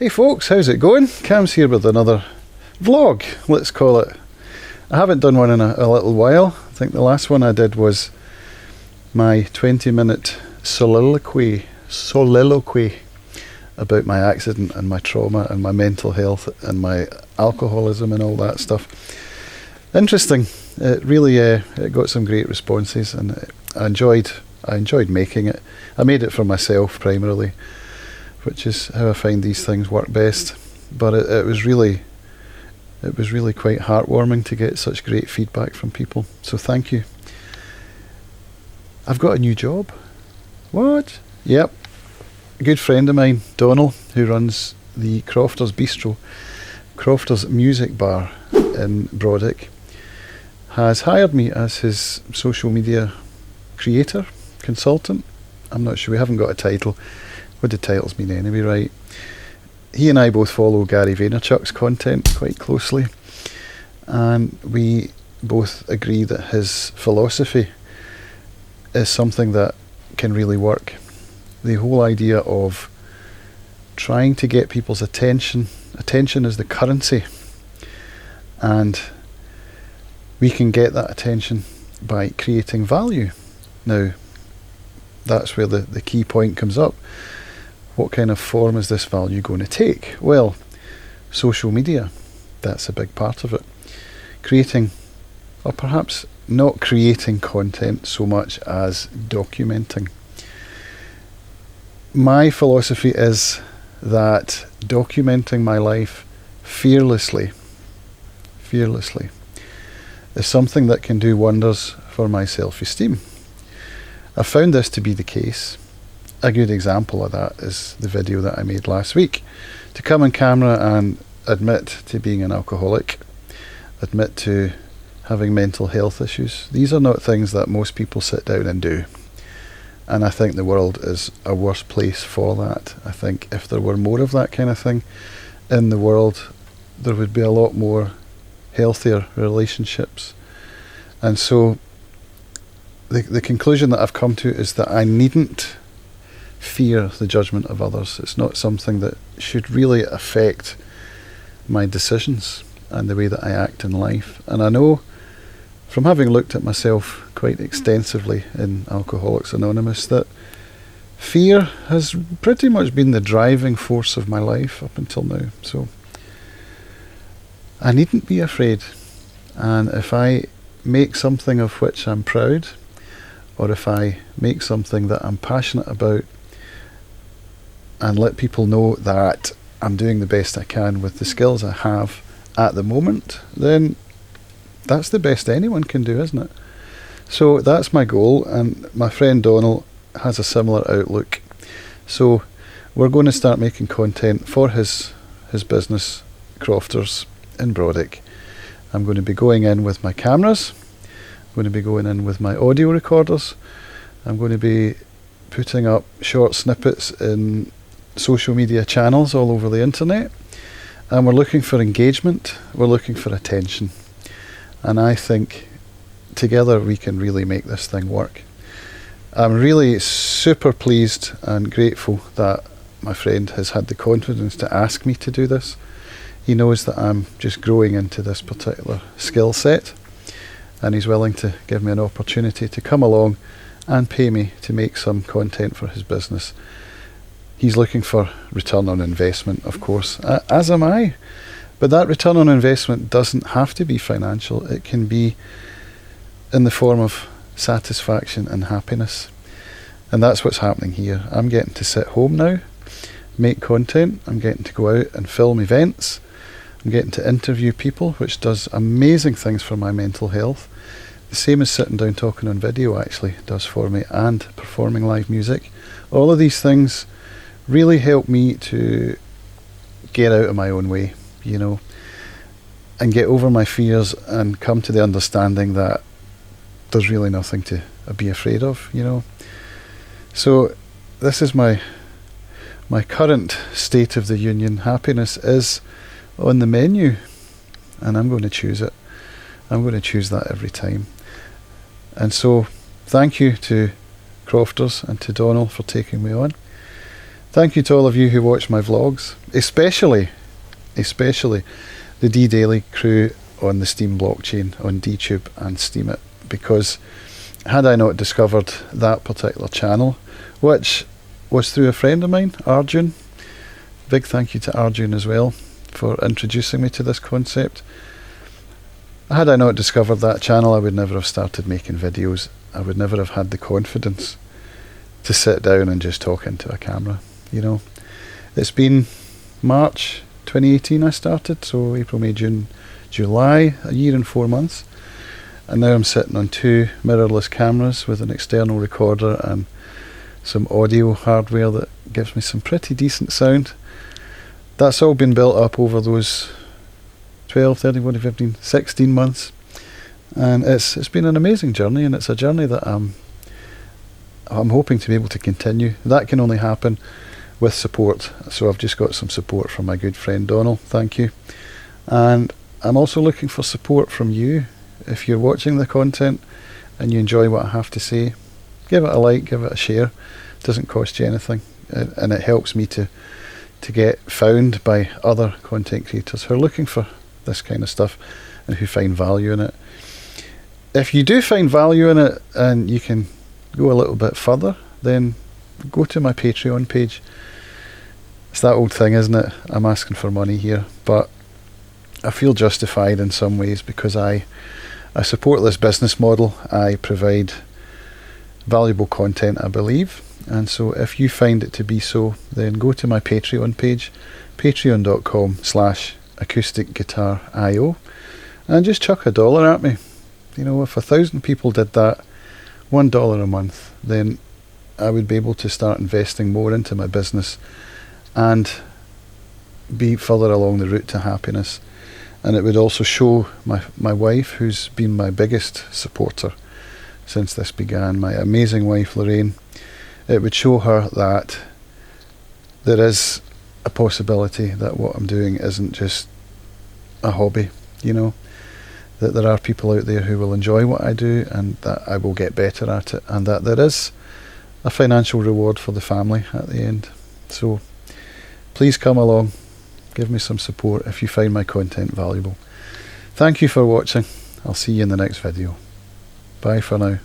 Hey folks, how's it going? Cam's here with another vlog, let's call it. I haven't done one in a little while. I think the last one I did was my 20-minute soliloquy about my accident and my trauma and my mental health and my alcoholism and all that stuff. Interesting. It really it got some great responses, and I enjoyed making it. I made it for myself primarily, which is how I find these things work best. But it was really quite heartwarming to get such great feedback from people. So thank you. I've got a new job. What? Yep. A good friend of mine, Dónal, who runs the Crofters Bistro, Crofters Music Bar in Brodick, has hired me as his social media creator, consultant. I'm not sure, we haven't got a title. What do titles mean anyway, right? He and I both follow Gary Vaynerchuk's content quite closely, and we both agree that his philosophy is something that can really work. The whole idea of trying to get people's attention is the currency, and we can get that attention by creating value. Now, that's where the key point comes up. What kind of form is this value going to take? Well, social media, that's a big part of it. Creating, or perhaps not creating content so much as documenting. My philosophy is that documenting my life fearlessly is something that can do wonders for my self-esteem. I found this to be the case. A good example of that is the video that I made last week. To come on camera and admit to being an alcoholic, admit to having mental health issues. These are not things that most people sit down and do. And I think the world is a worse place for that. I think if there were more of that kind of thing in the world, there would be a lot more healthier relationships. And so the conclusion that I've come to is that I needn't fear the judgment of others. It's not something that should really affect my decisions and the way that I act in life. And I know from having looked at myself quite extensively in Alcoholics Anonymous that fear has pretty much been the driving force of my life up until now. So I needn't be afraid. And if I make something of which I'm proud, or if I make something that I'm passionate about and let people know that I'm doing the best I can with the skills I have at the moment, then that's the best anyone can do, isn't it? So that's my goal, and my friend Dónal has a similar outlook. So we're going to start making content for his business, Crofters in Brodick. I'm going to be going in with my cameras. I'm going to be going in with my audio recorders. I'm going to be putting up short snippets in social media channels all over the internet, and we're looking for engagement, we're looking for attention, and I think together we can really make this thing work. I'm really super pleased and grateful that my friend has had the confidence to ask me to do this. He knows that I'm just growing into this particular skill set, and he's willing to give me an opportunity to come along and pay me to make some content for his business. He's looking for return on investment, of course, as am I. But that return on investment doesn't have to be financial. It can be in the form of satisfaction and happiness. And that's what's happening here. I'm getting to sit home now, make content. I'm getting to go out and film events. I'm getting to interview people, which does amazing things for my mental health. The same as sitting down talking on video actually does for me, and performing live music. All of these things really help me to get out of my own way, you know, and get over my fears and come to the understanding that there's really nothing to be afraid of, you know. So this is my current state of the union. Happiness is on the menu, and I'm going to choose it. I'm going to choose that every time. And so thank you to Crofters and to Dónal for taking me on. Thank you to all of you who watch my vlogs, especially the D-Daily crew on the Steam blockchain on DTube and Steemit, because had I not discovered that particular channel, which was through a friend of mine, Arjun, big thank you to Arjun as well for introducing me to this concept. Had I not discovered that channel, I would never have started making videos. I would never have had the confidence to sit down and just talk into a camera. You know, it's been March 2018 I started, so April, May, June, July, a year and 4 months. And now I'm sitting on 2 mirrorless cameras with an external recorder and some audio hardware that gives me some pretty decent sound. That's all been built up over those 12, 13, 14, 15, 16 months. And it's been an amazing journey, and it's a journey that I'm hoping to be able to continue. That can only happen with support. So I've just got some support from my good friend Dónal, thank you. And I'm also looking for support from you. If you're watching the content and you enjoy what I have to say, give it a like, give it a share. It doesn't cost you anything, and it helps me to get found by other content creators who are looking for this kind of stuff and who find value in it. If you do find value in it and you can go a little bit further, then go to my Patreon page. It's that old thing, isn't it? I'm asking for money here, but I feel justified in some ways because I support this business model. I provide valuable content, I believe, and so if you find it to be so, then go to my Patreon page, patreon.com/acousticguitarIO, and just chuck $1 at me. You know, if 1,000 people did that, $1 a month, then I would be able to start investing more into my business and be further along the route to happiness. And it would also show my wife, who's been my biggest supporter since this began, my amazing wife Lorraine, it would show her that there is a possibility that what I'm doing isn't just a hobby, you know, that there are people out there who will enjoy what I do and that I will get better at it, and that there is a financial reward for the family at the end. So please come along, give me some support if you find my content valuable. Thank you for watching. I'll see you in the next video. Bye for now.